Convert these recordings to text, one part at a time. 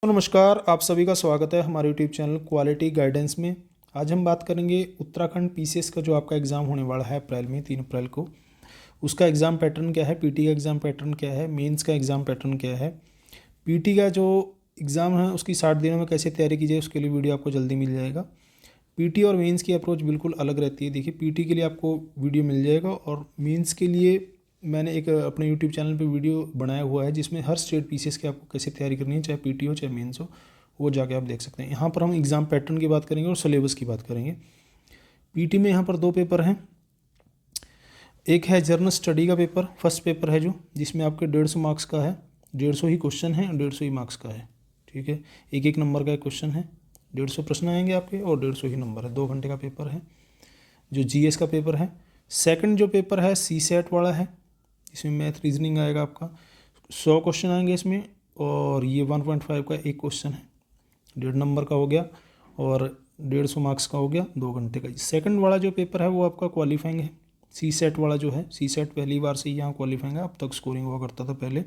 तो नमस्कार, आप सभी का स्वागत है हमारे यूट्यूब चैनल क्वालिटी गाइडेंस में। आज हम बात करेंगे उत्तराखंड पीसीएस का जो आपका एग्ज़ाम होने वाला है अप्रैल में 3 अप्रैल को। उसका एग्ज़ाम पैटर्न क्या है, पीटी का एग्ज़ाम पैटर्न क्या है, मेंस का एग्ज़ाम पैटर्न क्या है, पीटी का जो एग्ज़ाम है उसकी 60 दिनों में कैसे तैयारी की जाए, उसके लिए वीडियो आपको जल्दी मिल जाएगा। पीटी और मेंस की अप्रोच बिल्कुल अलग रहती है। देखिए, पीटी के लिए आपको वीडियो मिल जाएगा और मेंस के लिए मैंने एक अपने यूट्यूब चैनल पे वीडियो बनाया हुआ है जिसमें हर स्टेट पीसीएस की आपको कैसे तैयारी करनी है, चाहे पीटी हो चाहे मेंस हो, वो जाके आप देख सकते हैं। यहाँ पर हम एग्ज़ाम पैटर्न की बात करेंगे और सिलेबस की बात करेंगे। पीटी में यहाँ पर 2 पेपर हैं। एक है जर्नल स्टडी का पेपर, फर्स्ट पेपर है जो, जिसमें आपके 150 मार्क्स का है। 150 ही क्वेश्चन है, 150 ही मार्क्स का है। ठीक है, एक नंबर का एक क्वेश्चन है, 150 प्रश्न आएंगे आपके और 150 ही नंबर है। 2 घंटे का पेपर है जो जीएस का पेपर है। सेकंड जो पेपर है सी सेट वाला है, इसमें मैथ रीजनिंग आएगा आपका। 100 क्वेश्चन आएंगे इसमें और ये 1.5 का एक क्वेश्चन है, 1.5 नंबर का हो गया और 150 मार्क्स का हो गया, 2 घंटे का। सेकंड वाला जो पेपर है वो आपका क्वालिफाइंग है। सी सेट वाला जो है, सी सेट पहली बार से यहाँ क्वालिफाइंग है, अब तक स्कोरिंग हुआ करता था पहले।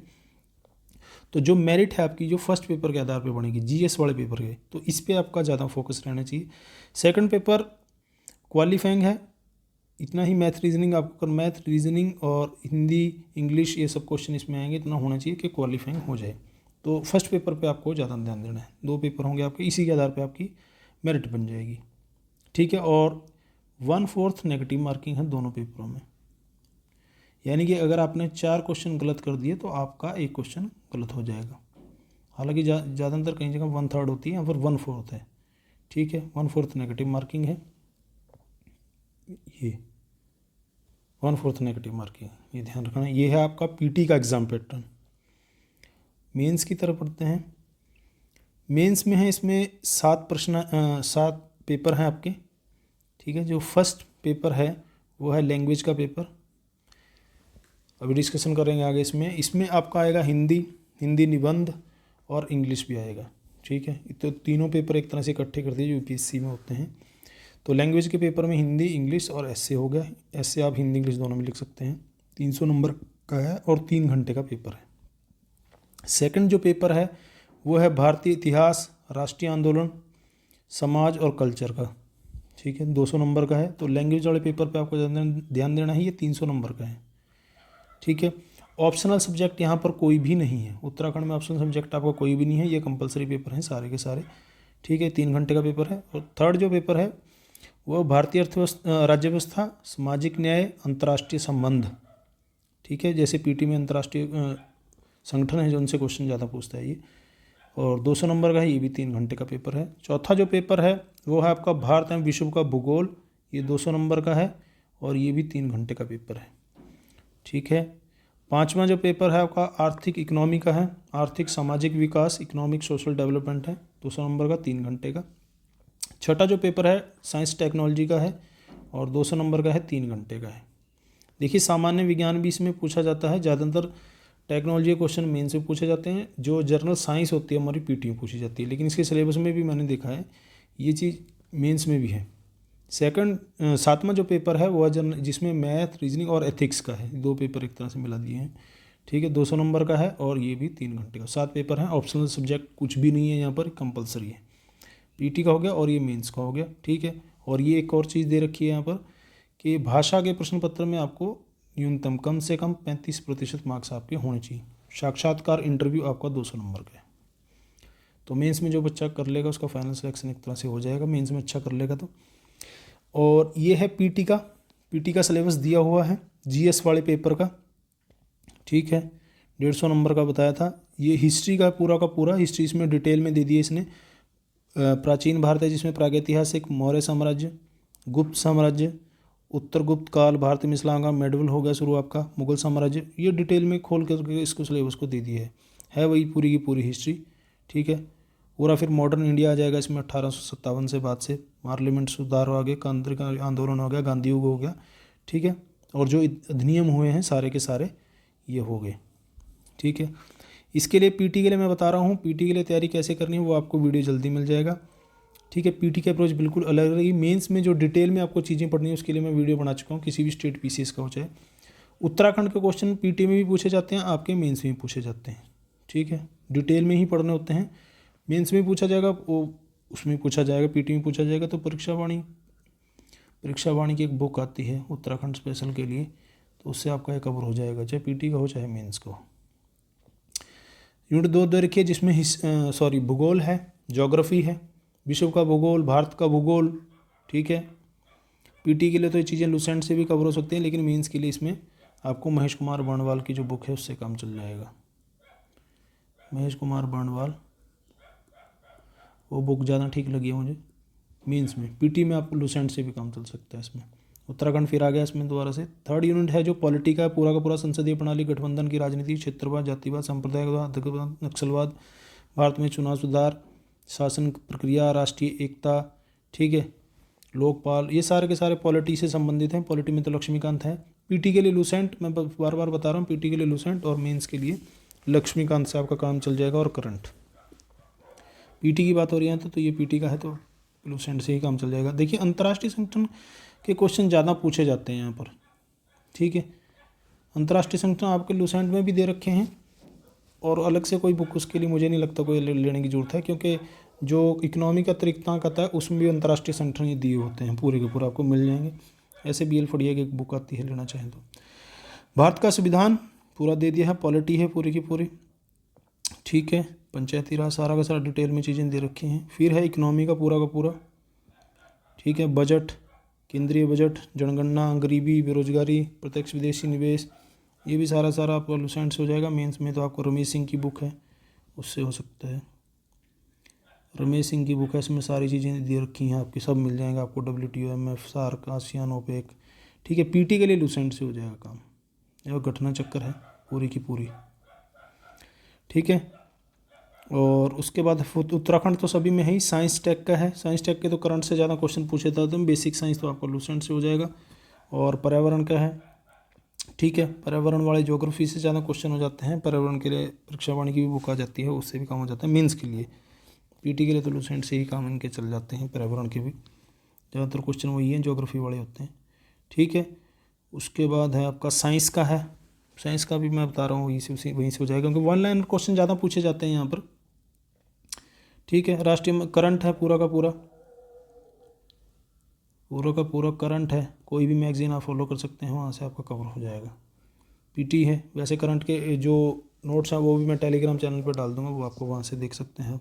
तो जो मेरिट है आपकी, जो फर्स्ट पेपर के आधार पे बनेगी जीएस वाले पेपर के, तो इस पर आपका ज़्यादा फोकस रहना चाहिए। सेकंड पेपर क्वालिफाइंग है, इतना ही मैथ रीजनिंग आपको कर, मैथ रीजनिंग और हिंदी इंग्लिश ये सब क्वेश्चन इसमें आएंगे, इतना होना चाहिए कि क्वालिफाइंग हो जाए। तो फर्स्ट पेपर पे आपको ज़्यादा ध्यान देना है। 2 पेपर होंगे आपके, इसी के आधार पे आपकी मेरिट बन जाएगी। ठीक है, और 1/4 नेगेटिव मार्किंग है दोनों पेपरों में, यानी कि अगर आपने 4 क्वेश्चन गलत कर दिए तो आपका एक क्वेश्चन गलत हो जाएगा। हालांकि ज़्यादातर कई जगह 1/3 होती है, यहाँ पर 1/4 है। ठीक है, 1/4 नेगेटिव मार्किंग है, ये 1/4 नेगेटिव मार्किंग, ये ध्यान रखना। ये है आपका पीटी का एग्ज़ाम पैटर्न। मेंस की तरफ पढ़ते हैं। मेंस में है, इसमें 7 पेपर हैं आपके। ठीक है, जो फर्स्ट पेपर है वो है लैंग्वेज का पेपर, अभी डिस्कशन करेंगे आगे। इसमें आपका आएगा हिंदी निबंध और इंग्लिश भी आएगा। ठीक है, तो तीनों पेपर एक तरह से इकट्ठे कर दिए जो यूपीएससी में होते हैं। तो लैंग्वेज के पेपर में हिंदी इंग्लिश और एसए हो गया। एसए आप हिंदी इंग्लिश दोनों में लिख सकते हैं। 300 नंबर का है और 3 घंटे का पेपर है। सेकंड जो पेपर है वो है भारतीय इतिहास, राष्ट्रीय आंदोलन, समाज और कल्चर का। ठीक है, 200 नंबर का है। तो लैंग्वेज वाले पेपर पे आपको ध्यान देना है, ये 300 नंबर का है। ठीक है, ऑप्शनल सब्जेक्ट यहाँ पर कोई भी नहीं है। उत्तराखंड में ऑप्शनल सब्जेक्ट आपका कोई भी नहीं है, ये कंपलसरी पेपर हैं सारे के सारे। ठीक है, 3 घंटे का पेपर है। और थर्ड जो पेपर है वो भारतीय अर्थव्यवस्था, राज्य व्यवस्था, सामाजिक न्याय, अंतर्राष्ट्रीय संबंध। ठीक है, जैसे पीटी में अंतर्राष्ट्रीय संगठन है जो उनसे क्वेश्चन ज़्यादा पूछता है ये, और 200 नंबर का है, ये भी 3 घंटे का पेपर है। चौथा जो पेपर है वो है आपका भारत एवं विश्व का भूगोल, ये 200 नंबर का है और ये भी 3 घंटे का पेपर है। ठीक है, पांचवा जो पेपर है आपका आर्थिक इकोनॉमी का है, आर्थिक सामाजिक विकास, इकोनॉमिक सोशल डेवलपमेंट है, 200 नंबर का, 3 घंटे का। छठा जो पेपर है साइंस टेक्नोलॉजी का है और 200 नंबर का है, 3 घंटे का है। देखिए, सामान्य विज्ञान भी इसमें पूछा जाता है, ज़्यादातर टेक्नोलॉजी के क्वेश्चन मेन से पूछे जाते हैं। जो जनरल साइंस होती है हमारी पीटी में पूछी जाती है, लेकिन इसके सिलेबस में भी मैंने देखा है ये चीज़ मेंस में भी है। सातवां जो पेपर है वो जनरल, जिसमें मैथ रीजनिंग और एथिक्स का है, 2 पेपर एक तरह से मिला दिए हैं। ठीक है, 200 नंबर का है और ये भी 3 घंटे का। 7 पेपर हैं, ऑप्शनल सब्जेक्ट कुछ भी नहीं है यहाँ पर, कंपलसरी है। पीटी का हो गया और ये मेंस का हो गया। ठीक है, और ये एक और चीज़ दे रखी है यहाँ पर कि भाषा के प्रश्न पत्र में आपको न्यूनतम कम से कम 35% मार्क्स आपके होने चाहिए। साक्षात्कार इंटरव्यू आपका 200 नंबर का है। तो मेंस में जो बच्चा कर लेगा उसका फाइनल सिलेक्शन एक तरह से हो जाएगा, मेंस में अच्छा कर लेगा तो। और ये है पीटी का सिलेबस दिया हुआ है जीएस वाले पेपर का। ठीक है, 150 नंबर का बताया था। ये हिस्ट्री का पूरा हिस्ट्री इसमें डिटेल में दे दिए इसने। प्राचीन भारत है जिसमें प्रागैतिहासिक, मौर्य साम्राज्य, गुप्त साम्राज्य, उत्तर गुप्त काल, भारत में इस्लाम का, मेडवल हो गया शुरू आपका, मुगल साम्राज्य, ये डिटेल में खोल करके इसको सिलेबस को दे दिया है वही पूरी की पूरी हिस्ट्री। ठीक है, पूरा फिर मॉडर्न इंडिया आ जाएगा इसमें, 1857 से बाद से पार्लियामेंट सुधार हो गए, कांग्रेस का आंदोलन हो गया, गांधी युग हो गया। ठीक है, और जो अधिनियम हुए हैं सारे के सारे ये हो गए। ठीक है, इसके लिए पीटी के लिए मैं बता रहा हूँ, पीटी के लिए तैयारी कैसे करनी है वो आपको वीडियो जल्दी मिल जाएगा। ठीक है, पीटी की अप्रोच बिल्कुल अलग रहेगी। मेंस में जो डिटेल में आपको चीज़ें पढ़नी है उसके लिए मैं वीडियो बना चुका हूँ, किसी भी स्टेट पीसीएस का हो चाहे। उत्तराखंड के क्वेश्चन पीटी में भी पूछे जाते हैं, आपके मेंस में भी पूछे जाते हैं। ठीक है, डिटेल में ही पढ़ने होते हैं, मेंस में पूछा जाएगा, वो उसमें पूछा जाएगा, पीटी में पूछा जाएगा। तो परीक्षा वाणी की एक बुक आती है उत्तराखंड स्पेशल के लिए, तो उससे आपका ये कवर हो जाएगा, चाहे पीटी का हो चाहे मेंस का हो। यूनिट 2 दे रखी है जिसमें भूगोल है, ज्योग्राफी है, विश्व का भूगोल, भारत का भूगोल। ठीक है, पीटी के लिए तो ये चीज़ें लुसेंट से भी कवर हो सकती हैं, लेकिन मेंस के लिए इसमें आपको महेश कुमार बर्णवाल की जो बुक है उससे काम चल जाएगा। महेश कुमार बर्णवाल, वो बुक ज़्यादा ठीक लगी है मुझे मेंस में। पीटी में आपको लुसेंट से भी काम चल सकता है इसमें। उत्तराखंड फिर आ गया इसमें दोबारा से। थर्ड यूनिट है जो पॉलिटी का है, पूरा का पूरा संसदीय प्रणाली, गठबंधन की राजनीति, क्षेत्रवाद, जातिवाद, सांप्रदायिकवाद, आतंकवाद, नक्सलवाद, भारत में चुनाव सुधार, शासन प्रक्रिया, राष्ट्रीय एकता। ठीक है, लोकपाल, ये सारे के सारे पॉलिटी से संबंधित हैं। पॉलिटी में तो लक्ष्मीकांत है। पीटी के लिए लुसेंट, मैं बार बार बता रहा हूँ, पीटी के लिए लुसेंट और मेंस के लिए लक्ष्मीकांत से आपका काम चल जाएगा। और करंट, पीटी की बात हो रही है तो ये पीटी का है तो लुसेंट से ही काम चल जाएगा। देखिए अंतर्राष्ट्रीय संगठन के क्वेश्चन ज़्यादा पूछे जाते हैं यहाँ पर। ठीक है, अंतर्राष्ट्रीय संगठन आपके लुसेंट में भी दे रखे हैं, और अलग से कोई बुक उसके लिए मुझे नहीं लगता कोई लेने की जरूरत है, क्योंकि जो इकोनॉमी का तरीकांक आता है उसमें भी अंतर्राष्ट्रीय संगठन ही दिए होते हैं, पूरे के पूरे आपको मिल जाएंगे। ऐसे BL फड़िया की एक बुक आती है, लेना चाहें तो। भारत का संविधान पूरा दे दिया है, पॉलिटी है पूरी की पूरी। ठीक है, पंचायती राज सारा का सारा डिटेल में चीज़ें दे रखी हैं। फिर है इकोनॉमी का पूरा। ठीक है, बजट, केंद्रीय बजट, जनगणना, गरीबी, बेरोजगारी, प्रत्यक्ष विदेशी निवेश, ये भी सारा आपका लुसेंट से हो जाएगा। मेंस में तो आपको रमेश सिंह की बुक है, उससे हो सकता है। रमेश सिंह की बुक है, इसमें सारी चीज़ें दे रखी हैं आपकी, सब मिल जाएगा आपको, WTO, MF, SAARC, ASEAN, OPEC. ठीक है, पीटी के लिए लुसेंट से हो जाएगा काम, यह घटना चक्कर है पूरी की पूरी। ठीक है, और उसके बाद उत्तराखंड तो सभी में है ही। साइंस टेक का है, साइंस टेक के तो करंट से ज़्यादा क्वेश्चन पूछे जाते हैं। बेसिक साइंस तो आपको लुसेंट से हो जाएगा। और पर्यावरण का है। ठीक है, पर्यावरण वाले ज्योग्राफी से ज़्यादा क्वेश्चन हो जाते हैं। पर्यावरण के लिए परीक्षा वाणी की भी बुक आ जाती है, उससे भी काम हो जाता है मेंस के लिए। पीटी के लिए तो लुसेंट से ही काम इनके चल जाते हैं। पर्यावरण के भी ज़्यादातर क्वेश्चन वही हैं, ज्योग्राफी वाले होते हैं। ठीक है, उसके बाद है आपका साइंस का है। साइंस का भी मैं बता रहा हूँ वहीं से हो जाएगा, क्योंकि 1 लाइन क्वेश्चन ज़्यादा पूछे जाते हैं यहाँ पर। ठीक है, राष्ट्रीय करंट है पूरा का पूरा करंट है। कोई भी मैगजीन आप फॉलो कर सकते हैं, वहाँ से आपका कवर हो जाएगा। पीटी है। वैसे करंट के जो नोट्स हैं वो भी मैं टेलीग्राम चैनल पर डाल दूँगा, वो आपको वहाँ से देख सकते हैं।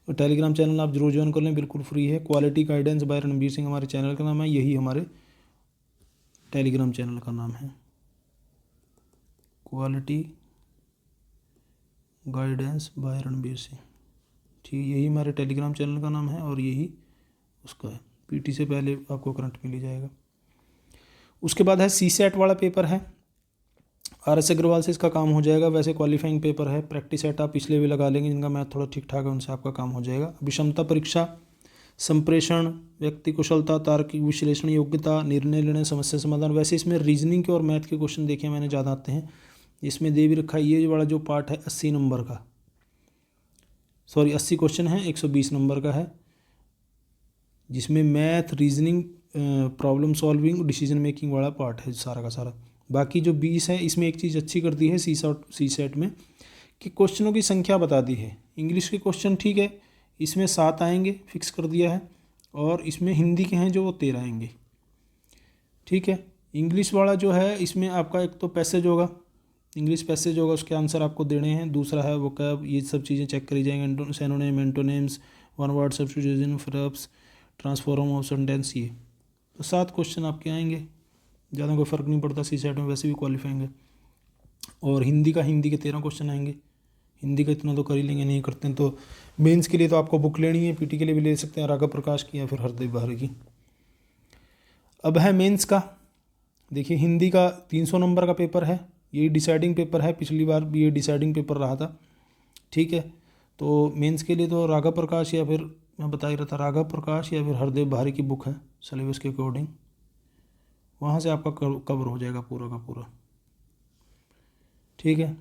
तो टेलीग्राम चैनल आप जरूर ज्वाइन कर लें, बिल्कुल फ्री है। Quality guidance bye Ranbir Singh हमारे चैनल का नाम है, यही हमारे टेलीग्राम चैनल का नाम है, quality guidance bye Ranbir Singh. ठीक, यही हमारे टेलीग्राम चैनल का नाम है और यही उसका है। पीटी से पहले आपको करंट मिल ही जाएगा। उसके बाद है CSAT वाला पेपर है, RS अग्रवाल से इसका काम हो जाएगा। वैसे क्वालिफाइंग पेपर है। प्रैक्टिस सेट आप पिछले भी लगा लेंगे, जिनका मैथ थोड़ा ठीक ठाक है उनसे आपका काम हो जाएगा। विषमता परीक्षा, संप्रेषण, व्यक्ति कुशलता, तार्किक विश्लेषण योग्यता, निर्णय लेने, समस्या समाधान। वैसे इसमें रीजनिंग के और मैथ के क्वेश्चन देखे मैंने ज़्यादा आते हैं। इसमें दे भी रखा है, ये वाला जो पार्ट है 80 नंबर का, 80 क्वेश्चन है, 120 नंबर का है, जिसमें math, reasoning, problem solving, decision making वाला पार्ट है सारा का सारा। बाकी जो 20 है, इसमें एक चीज़ अच्छी कर दी है CSAT में कि क्वेश्चनों की संख्या बता दी है। इंग्लिश के क्वेश्चन ठीक है, इसमें 7 आएंगे, फिक्स कर दिया है। और इसमें हिंदी के हैं जो वो 13 आएंगे। ठीक है, इंग्लिश वाला जो है इसमें आपका एक तो पैसेज होगा, इंग्लिश पैसेज होगा, उसके आंसर आपको देने हैं। दूसरा है वोकैब, ये सब चीज़ें चेक करी जाएंगे। Synonym, antonyms, one word substitution, verbs, transform of sentence, ये तो 7 क्वेश्चन आपके आएंगे। ज़्यादा कोई फ़र्क नहीं पड़ता, CSAT में वैसे भी क्वालिफाइंग है। और हिंदी के 13 क्वेश्चन आएंगे। हिंदी का इतना तो कर ही लेंगे, नहीं करते हैं तो मेंस के लिए तो आपको बुक लेनी है। पीटी के लिए भी ले सकते हैं, राघव प्रकाश की या फिर हरदेव बहारी की। अब है मेंस का। देखिए हिंदी का 300 नंबर का पेपर है, यही डिसाइडिंग पेपर है, पिछली बार भी ये डिसाइडिंग पेपर रहा था। ठीक है, तो मेंस के लिए तो राघव प्रकाश या फिर मैं बता ही रहा था, राघव प्रकाश या फिर हरदेव बहारी की बुक है सिलेबस के अकॉर्डिंग, वहाँ से आपका कवर हो जाएगा पूरा का पूरा। ठीक है,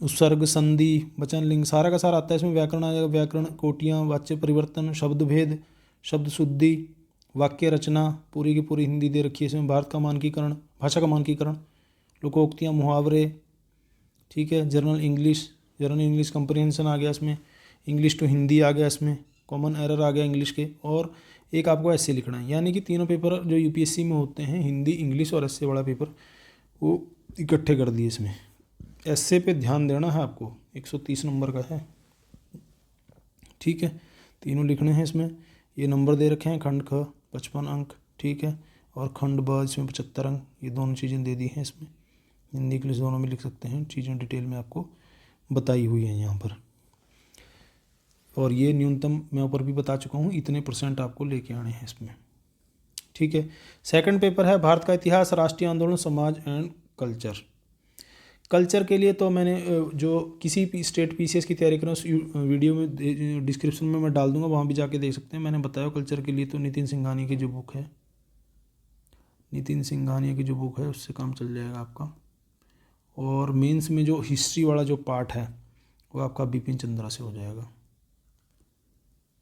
उपसर्ग, संधि, वचन, लिंग सारा का सारा आता है इसमें। व्याकरण आ जाएगा, व्याकरण, कोटियाँ, वाच्य परिवर्तन, शब्द भेद, शब्द शुद्धि, वाक्य रचना, पूरी की पूरी हिंदी दे रखी है इसमें। भारत का मानकीकरण, भाषा का मानकीकरण, लोकोक्तियाँ, मुहावरे। ठीक है, जर्नल इंग्लिश कंप्रीहेंशन आ गया इसमें। इंग्लिश टू हिंदी आ गया, इसमें कॉमन एरर आ गया इंग्लिश के, और एक आपको ऐसे लिखना है। यानी कि तीनों पेपर जो यूपीएससी में होते हैं, हिंदी, इंग्लिश और ऐसे वाला पेपर, वो इकट्ठे कर दिए इसमें। ऐसे पे ध्यान देना है आपको, 130 नंबर का है, ठीक है। तीनों लिखने हैं इसमें। ये नंबर दे रखे हैं, खंड ख 55 अंक, ठीक है, और खंड ब इसमें 75 अंक। ये दोनों चीज़ें दे दी हैं इसमें, हिंदी इंग्लिश दोनों में लिख सकते हैं। चीज़ें डिटेल में आपको बताई हुई हैं यहाँ पर, और ये न्यूनतम मैं ऊपर भी बता चुका हूँ, इतने % आपको लेके आने हैं इसमें, ठीक है। सेकंड पेपर है भारत का इतिहास, राष्ट्रीय आंदोलन, समाज एंड कल्चर। कल्चर के लिए तो मैंने जो किसी भी स्टेट पीसीएस की तैयारी करें उस वीडियो में डिस्क्रिप्शन में मैं डाल दूंगा, वहाँ भी जाके देख सकते हैं। मैंने बताया कल्चर के लिए तो नितिन सिंघानिया की जो बुक है, नितिन सिंघानिया की जो बुक है उससे काम चल जाएगा आपका। और मेंस में जो हिस्ट्री वाला जो पार्ट है वो आपका बिपिन चंद्रा से हो जाएगा,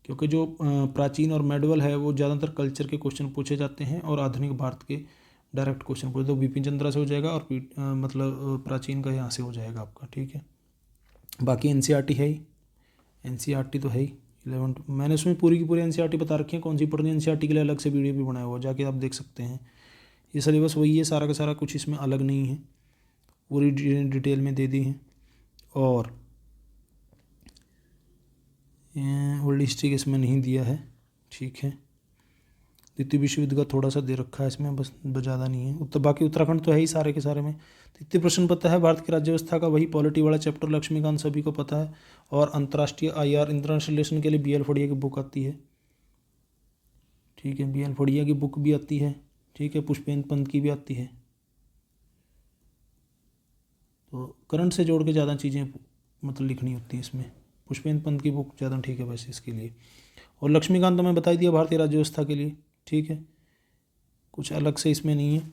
क्योंकि जो प्राचीन और मेडवल है वो ज़्यादातर कल्चर के क्वेश्चन पूछे जाते हैं, और आधुनिक भारत के डायरेक्ट क्वेश्चन पूछे तो बिपिन चंद्रा से हो जाएगा, और मतलब प्राचीन का यहाँ से हो जाएगा आपका, ठीक है। बाकी एनसीईआरटी है ही, एनसीईआरटी तो है ही 11, मैंने उसमें पूरी की पूरी एनसीईआरटी बता रखी है, कौन सी पढ़नी है। एनसीईआरटी के लिए अलग से वीडियो भी बनाया हुआ, जाके आप देख सकते हैं। ये सिलेबस वही है सारा का सारा, कुछ इसमें अलग नहीं है, पूरी डिटेल में दे दी है। और वर्ल्ड हिस्ट्री के इसमें नहीं दिया है, ठीक है। द्वितीय विश्व युद्ध का थोड़ा सा दे रखा है इसमें, बस ज़्यादा नहीं है। बाकी उत्तराखंड तो है ही सारे के सारे में। तृतीय प्रश्न पता है भारत की राज्य व्यवस्था का, वही पॉलिटी वाला चैप्टर लक्ष्मीकांत सभी को पता है। और अंतर्राष्ट्रीय IR इंटरनेशनल रिलेशन के लिए BL फड़िया की बुक आती है, ठीक है। BL फड़िया की बुक भी आती है, ठीक है। पुष्पेंद्र पंत की भी आती है। तो करंट से जोड़ के ज़्यादा चीज़ें मतलब लिखनी होती है इसमें। पुष्पेंद्र पंत की बुक ज़्यादा ठीक है वैसे इसके लिए। और लक्ष्मीकांत तो मैं बता ही दिया भारतीय राज्य व्यवस्था के लिए, ठीक है। कुछ अलग से इसमें नहीं है,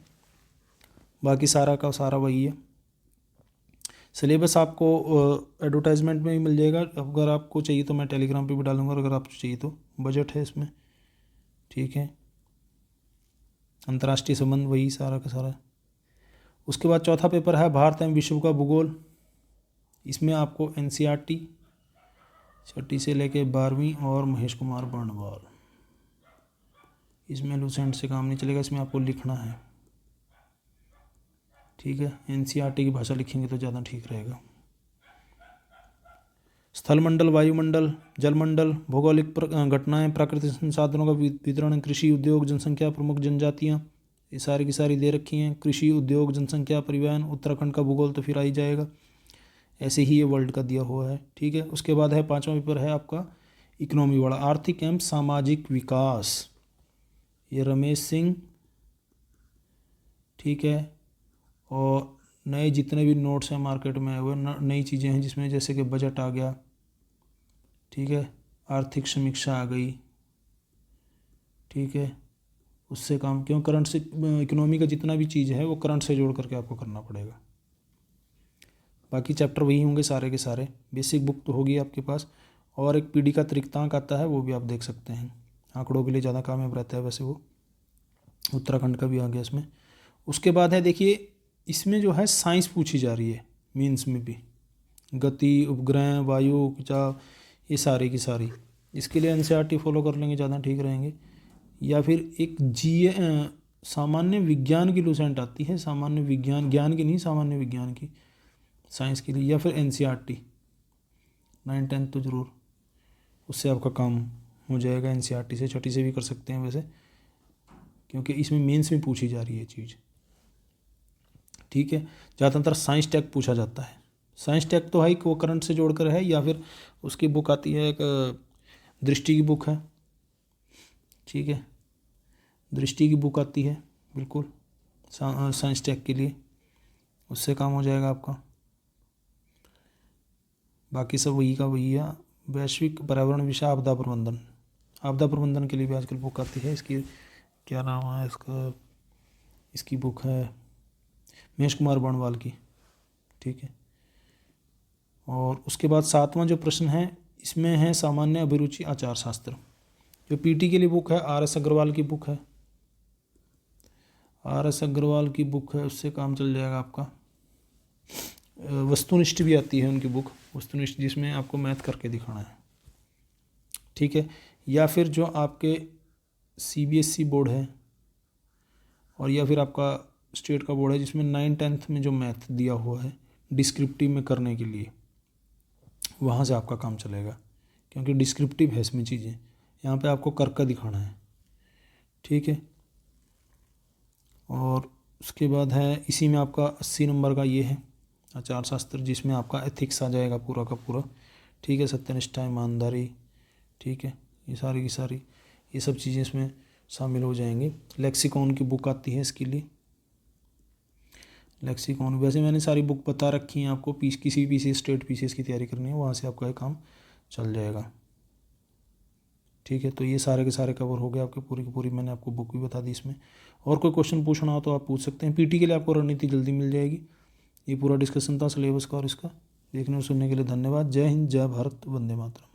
बाकी सारा का सारा वही है। सिलेबस आपको एडवर्टाइजमेंट में भी मिल जाएगा, अगर आपको चाहिए तो मैं टेलीग्राम पे भी डालूंगा, अगर आपको चाहिए तो। बजट है इसमें, ठीक है। अंतर्राष्ट्रीय संबंध वही सारा का सारा। उसके बाद चौथा पेपर है भारत एवं विश्व का भूगोल। इसमें आपको एनसीईआरटी 6ठी से लेके 12वीं और महेश कुमार बर्णवाल। इसमें लूसेंट से काम नहीं चलेगा, इसमें आपको लिखना है, ठीक है। एनसीईआरटी की भाषा लिखेंगे तो ज़्यादा ठीक रहेगा। स्थलमंडल, वायुमंडल, जलमंडल, भौगोलिक घटनाएं, प्राकृतिक संसाधनों का वितरण, कृषि, उद्योग, जनसंख्या, प्रमुख जनजातियाँ, ये सारी की सारी दे रखी हैं। कृषि, उद्योग, जनसंख्या, परिवहन, उत्तराखंड का भूगोल तो फिर आ ही जाएगा, ऐसे ही ये वर्ल्ड का दिया हुआ है, ठीक है। उसके बाद है 5वां पेपर है आपका इकोनॉमी वाला, आर्थिक एवं सामाजिक विकास। ये रमेश सिंह, ठीक है। और नए जितने भी नोट्स हैं मार्केट में वो नई चीज़ें हैं, जिसमें जैसे कि बजट आ गया, ठीक है, आर्थिक समीक्षा आ गई, ठीक है। उससे काम क्यों, करंट से इकोनॉमी का जितना भी चीज़ है वो करंट से जोड़ करके आपको करना पड़ेगा। बाकी चैप्टर वही होंगे सारे के सारे। बेसिक बुक तो होगी आपके पास, और एक PD का त्रिकतांक आता है, वो भी आप देख सकते हैं। आंकड़ों के लिए ज़्यादा कामयाब रहता है वैसे वो। उत्तराखंड का भी आ गया इसमें। उसके बाद है देखिए, इसमें जो है साइंस पूछी जा रही है मीन्स में भी, गति, उपग्रह, वायु, खिंचाव, ये सारी की सारी। इसके लिए एनसीईआरटी फॉलो कर लेंगे, ज़्यादा ठीक रहेंगे। या फिर एक सामान्य विज्ञान की लूसेंट आती है, सामान्य विज्ञान, ज्ञान की नहीं, सामान्य विज्ञान की, साइंस के लिए। या फिर एनसीईआरटी 9, 10 तो ज़रूर, उससे आपका काम हो जाएगा। एनसीईआरटी से 6ठी से भी कर सकते हैं वैसे, क्योंकि इसमें मेंस में पूछी जा रही है चीज़, ठीक है। ज़्यादातर साइंस टैग पूछा जाता है। साइंस टैग तो है वो करंट से जोड़कर है, या फिर उसकी बुक आती है एक दृष्टि की बुक है, ठीक है। दृष्टि की बुक आती है बिल्कुल साइंस टैग के लिए, उससे काम हो जाएगा आपका। बाकी सब वही का वही है। वैश्विक पर्यावरण विषय, आपदा प्रबंधन, आपदा प्रबंधन के लिए भी आजकल बुक आती है। इसकी क्या नाम है इसका, इसकी बुक है महेश कुमार बर्णवाल की, ठीक है। और उसके बाद 7वां जो प्रश्न है, इसमें है सामान्य अभिरुचि आचार शास्त्र। जो PT के लिए बुक है RS अग्रवाल की बुक है, RS अग्रवाल की बुक है, उससे काम चल जाएगा आपका। वस्तुनिष्ठ भी आती है उनकी बुक, वस्तुनिष्ठ, जिसमें आपको मैथ करके दिखाना है, ठीक है। या फिर जो आपके CBSE बोर्ड है और या फिर आपका स्टेट का बोर्ड है जिसमें 9th-10th में जो मैथ दिया हुआ है डिस्क्रिप्टिव में करने के लिए, वहाँ से आपका काम चलेगा, क्योंकि डिस्क्रिप्टिव है इसमें चीज़ें, यहाँ पे आपको करके दिखाना है। ठीक है। और उसके बाद है इसी में आपका 80 नंबर का ये है आचार शास्त्र, जिसमें आपका एथिक्स आ जाएगा पूरा का पूरा। ठीक है। सत्यनिष्ठा, ईमानदारी, ठीक है, ये सारी की सारी ये सब चीज़ें इसमें शामिल हो जाएंगी। लेक्सिकॉन की बुक आती है इसके लिए, लेक्सिकॉन। वैसे मैंने सारी बुक बता रखी हैं आपको, किसी PCS स्टेट PCS की तैयारी करनी है वहाँ से आपका ये काम चल जाएगा। ठीक है। तो ये सारे के सारे कवर हो गए आपके, पूरी की पूरी मैंने आपको बुक भी बता दी इसमें। और कोई क्वेश्चन पूछना हो तो आप पूछ सकते हैं। PT के लिए आपको रणनीति जल्दी मिल जाएगी। ये पूरा डिस्कशन था सिलेबस का, और इसका देखने और सुनने के लिए धन्यवाद। जय हिंद, जय भारत, वंदे मातरम।